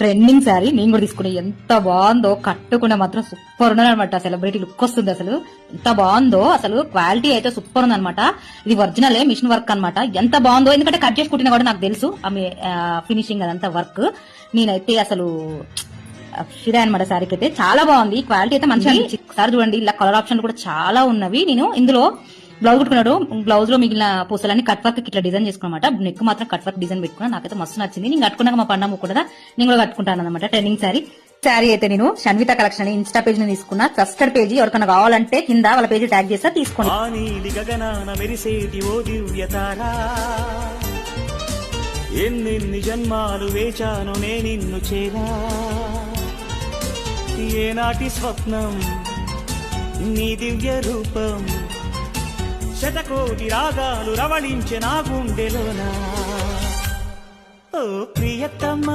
Trending sari నేను కూడా తీసుకున్నా. ఎంత బాగుందో, కట్టుకున్న మాత్రం సూపర్ ఉన్నది అనమాట. సెలబ్రిటీ లుక్ వస్తుంది అసలు. ఎంత బాగుందో అసలు, క్వాలిటీ అయితే సూపర్ ఉంది అనమాట. ఇది ఒరిజినల్ మిషన్ వర్క్ అనమాట. ఎంత బాగుందో, ఎందుకంటే కట్ చేసి కుట్టినా కూడా నాకు తెలుసు ఆమె ఫినిషింగ్ అదంతా వర్క్. నేనైతే అసలు ఫిదా అనమాట. శారీకి అయితే చాలా బాగుంది, క్వాలిటీ అయితే మంచిగా. ఒకసారి చూడండి, ఇలా కలర్ ఆప్షన్ కూడా చాలా ఉన్నవి. నేను ఇందులో బ్లౌజ్ కుట్టుకున్నాడు, బ్లౌజ్ లో మిగిలిన పూసలన్నీ కట్ వర్క్ ఇట్లా డిజైన్ చేసుకున్నమాట. నెక్ మాత్రం కట్ వర్క్ డిజైన్ పెట్టుకున్నా. నాకైతే మస్తు నచ్చింది. నేను కట్టుకున్నాక మా పండుగ కూడా నేను కూడా కట్టుకుంటాను అనమాట. ట్రెండింగ్ శారీ అయితే నేను షన్విత కలెక్షన్ ఇన్స్టా పేజ్ ని తీసుకున్నా. ట్రస్టెడ్ పేజీ, ఎవరికైనా కావాలంటే కింద వాళ్ళ పేజీ ట్యాగ్ చేస్తా, తీసుకోండి. ఎన్నెన్ని జన్మాలు వేచాను నిన్ను చేరా, ఏనాటి స్వప్నం నీ దివ్య రూపం, శతకోటి రాగాలు రవళించే నా గుండెలోనా. ఓ ప్రియతమ్మ